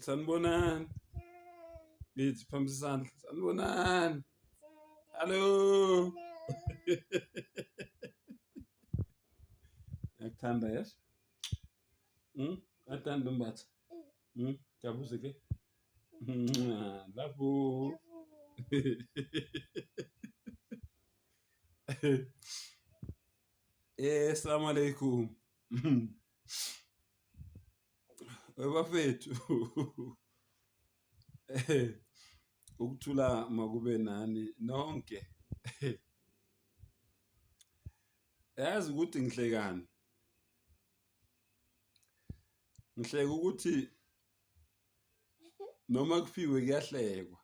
Sanibonani. Ngithi phambisa isandla. Sanibonani. Hallo. Yakuthanda yes? Athanda umbatha. Jabuze ke. Lapho. Assalamu alaikum. Bafethu. Ukuthula makube nani nonke. Yazi ukuthi ngihlekani. Ngihleka ukuthi noma kufiwe kuyahlekwa.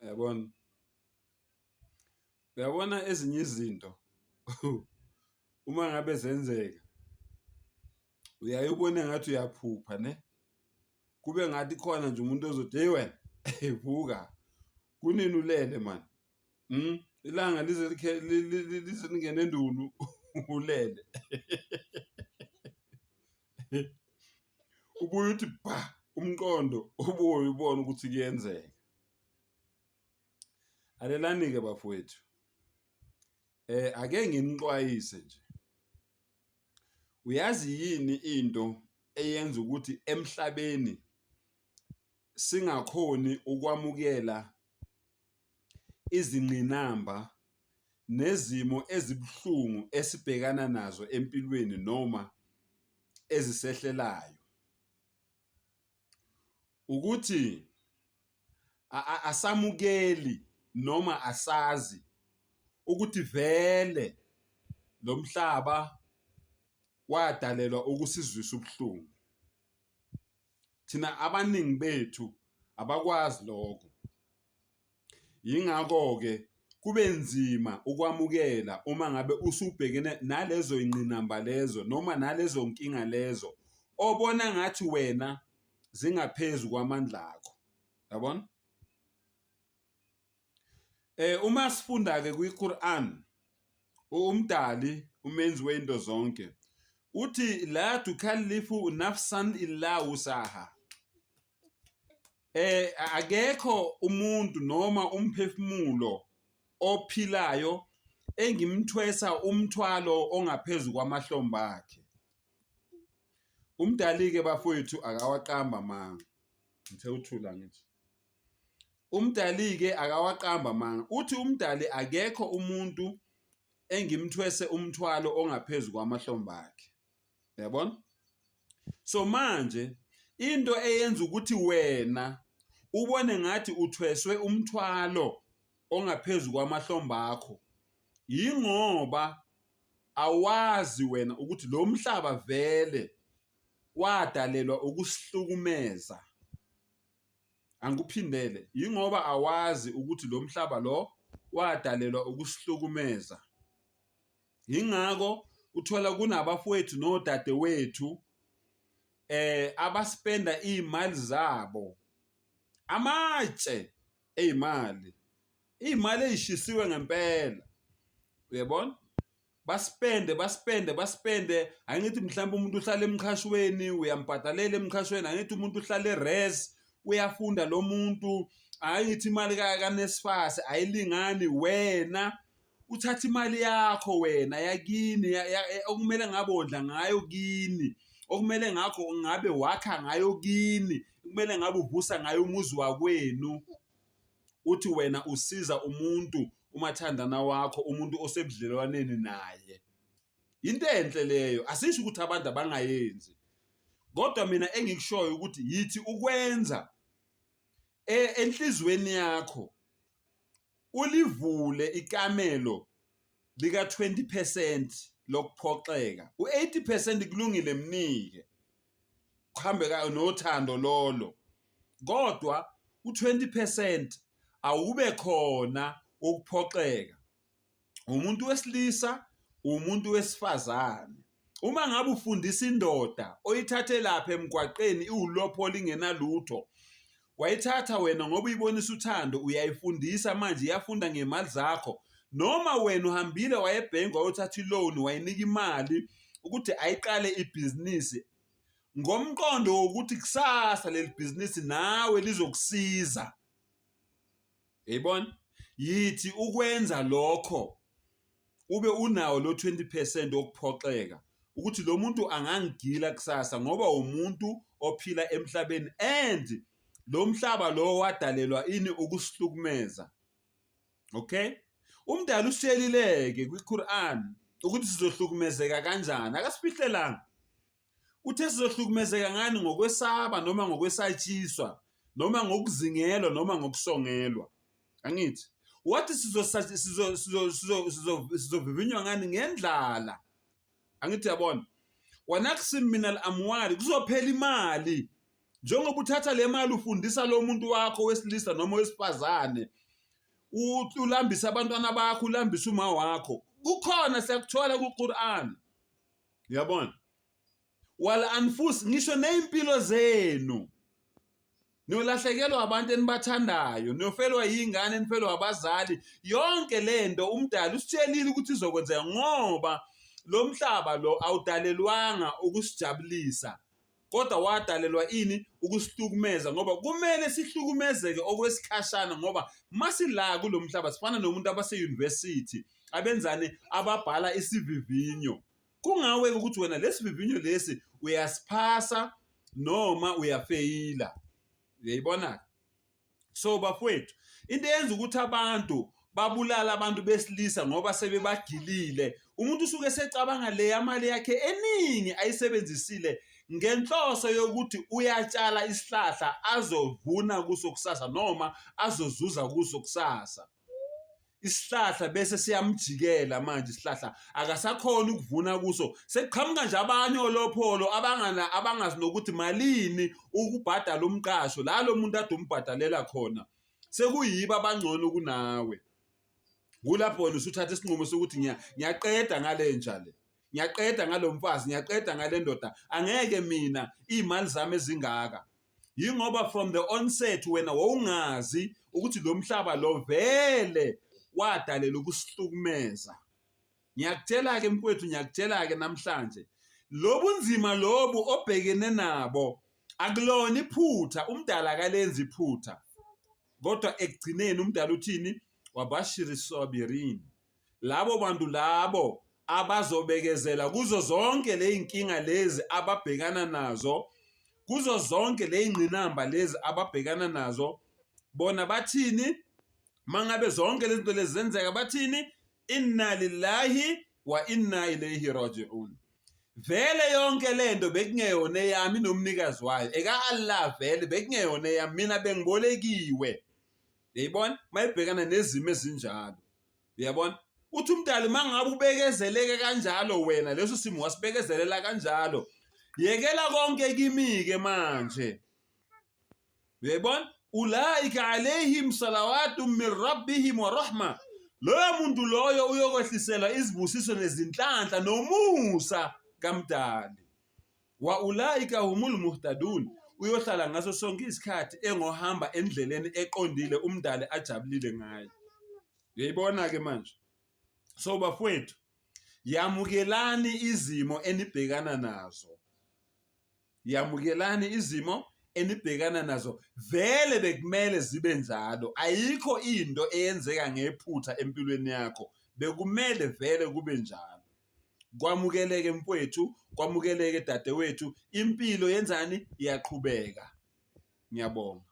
Uyabona? Uyabona ezinye izinto uma ngabe zenzeka uyayibona ngathi uyaphupha ne? Kube ngathi khona nje umuntu ozothi hey wena vuka kunini ulele man. Ilanga lize lingene endunu ulele. Ubuye uthi ba umqondo ubuye ubone ukuthi kuyenzeka. Alelani ke bafowethu. Ake nginixwayise nje. Uyazi yini into eyenza ukuthi emhlabeni singakhoni ukwamukela izingqinamba nezimo ezibhlungu esibhekana nazo empilweni noma ezisehlelayo? Ukuthi asamukeli noma asazi ukuthi vele lo mhlaba wadalelwa ukusizwisa ubuhlungu. Thina abaningi bethu abakwazi lokho. Yingakho ke kube nzima ukwamukela uma ngabe usubhekene nalezo ingqinamba lezo noma nalezo nkinga lezo obona ngathi wena zingaphezulu kwamandla akho. Yabona? Uma sifunda ke kwiQuran umdali umenzi wento zonke uthi la tukallifu nafsan illa wusaha. Akekho umuntu noma umphefumulo ophilayo engimthwesa umthwalo ongaphezulu kwamahlomba akhe. Umdali ke bafowethu akawaqamba manga. Ngithe uthula ngithi. Umdali ke akawaqamba manga. Uthi umdali akekho umuntu engimthwese umthwalo ongaphezulu kwamahlomba akhe. Uyabona? So manje into eyenza ukuthi wena ubone ngathi uthweswe umthwalo ongaphezulu kwamahlomba akho yingoba awazi wena ukuthi lo mhlaba vele wadalelwa ukusihlukumeza. Angikuphindele, yingoba awazi ukuthi lo mhlaba lo wadalelwa ukusihlukumeza. Yingakho uthola kunabafowethu nodadewethu abaspenda imali zabo amatshe ezimali ezishisiwe ngempela. Uyabona? Baspende angithi mhlawumbe umuntu uhlala emkhashweni uyambhadalela emkhashweni, angithi umuntu uhlala eres uyafunda lo muntu, angithi imali kaNSFAS ayilingani. Wena uthatha imali yakho wena yakini okumele ngabe odla ngayo kini, okumele ngakho ngabe wakha ngayo kini, kumele ngabe uvusa ngayo umuzi wakwenu. Uthi wena usiza umuntu umathandana wakho, umuntu osebudlelwaneni naye. Into enhle leyo, asisho ukuthi abantu abangayenzi. Kodwa mina engikushoyo ukuthi yithi ukwenza enhlizweni yakho ulivule ikamelo lika 20% lokuphoxeka. U80% kulungile mnike. Kuhambe nothando lolo. Kodwa u20% awube khona ukuphoxeka. Umuntu wesilisa, umuntu wesifazane. Uma ngabe ufundisa indoda oyithathe lapha emgwaqeni iwulopho lingenalutho, wayithatha wena ngoba uyibonisa uthando, uyayifundisa manje iyafunda ngemali zakho. Noma wena uhambile wayebhenki wayothatha iloan wayinika imali ukuthi ayiqale ibhizinisi, ngomqondo wokuthi kusasa leli business nawe lizokusiza. Yayibona? Yithi ukwenza lokho ube unawo lo 20% okuphoxeka ukuthi lo muntu angangigila kusasa ngoba umuntu ophila emhlabeni and lo mhlaba lo wadalelwa ini ukusihlukumeza. Okay? Umdali ushelileke kwiQuran ukuthi sizohlukumezeka kanjani. Akasifihlelanga. Uthe sizohlukumezeka ngani ngokwesaba noma ngokwesatshiswa noma ngokuzingelwa noma ngokusongelwa. Angithi wathi sizovivinywa ngani ngendlala. Angithi yabona wanaqsim minal amwali kuzophela imali njengoba uthatha le mali ufundisa lo muntu wakho wesilisa noma wesifazane ulambisa abantwana bakho ulambisa uma wakho kukhona siyakuthola kuQuran. Yabona wala anfus ngisho neimpilo zenu nolahlekelwa abantu enibathandayo nofelwa yingane enifelwa abazali yonke lento umdali usitshelile ukuthi izokwenzeka ngoba lo mhlaba lo awudalelwanga ukusijabulisa kodwa wadalelwa ini ukusihlukumeza ngoba kumele sihlukumezeke okwesikhashana ngoba masila kulomhlaba sifana nomuntu abase university abenzani ababhala isivivinyo kungawe ukuthi wena lesivivinyo lesi uyasiphasa noma uyafeyila. Uyayibona? So bafowethu into yenza ukuthi abantu babulala abantu besilisa ngoba sebebagilile umuntu usuke secabanga le amali yakhe eningi ayisebenzisile ngenhloso yokuthi uyatshala isihlahla azovuna kuso kusasa noma azozuza kuso kusasa. Isihlahla bese siyamjikela manje isihlahla akasakhona ukuvuna kuso sekuqhamuka nje abanye olopholo abangazi nokuthi malini ukubhadala umqasho la lo muntu ade umbhadalela khona sekuyiba abangcono kunawe. Kulapho wena usuthatha isinqumo sokuthi ngiyaqeda ngale nja le ngiyaqeda ngalomfazi ngiyaqeda ngale ndoda angeke mina imali zami ezingaka. Yingoba from the onset wena wawungazi ukuthi lo mhlaba lo vele wadalela ukusihlukumeza. Ngiyakutshela ke mfowethu ngiyakutshela ke namhlanje lobunzima lobu obhekene nabo akulona iphutha umdala akalenza iphutha kodwa ekugcineni umdala uthini wabashiri sabirin labo bantu labo abazobekezela kuzo zonke le inkinga lezi ababhekana nazo kuzo zonke le ingqinamba lezi ababhekana nazo bona bathini mangabe zonke lezi zinto lezi zenzeka bathini inna lillahi wa inna ilayhi raji'un. Vele yonke lento bekungeyona yami nomnikazi wayo eka Allah vele bekungeyona yami mina bengibolekiwe. Uyayibona mayibhekana nezimo ezinjalo. Uyabona uthi umdali mangabe ubekezeleke kanjalo wena leso simo wasibekezelela kanjalo yekela konke kimi ke manje. Uyayibona ulaika alayhim salawatu min rabbihim wa rahma loyo muntu loyo uyokwehliselwa izibusiso nezinhlanhla nomusa kamdali wa ulaika humul muhtadun uyohlala ngaso sonke isikhathi engohamba endleleni eqondile umdali ajabulile ngayo. Uyayibona ke manje so bafowethu yamukelani izimo enibhekana nazo yamukelani izimo enibhekana nazo vele bekumele zibe njalo ayikho into eyenzeka ngephutha empilweni yakho bekumele vele kube njalo. Kwamukeleke mfowethu kwamukeleke dadewethu impilo yenzani iyaqhubeka. Ngiyabonga.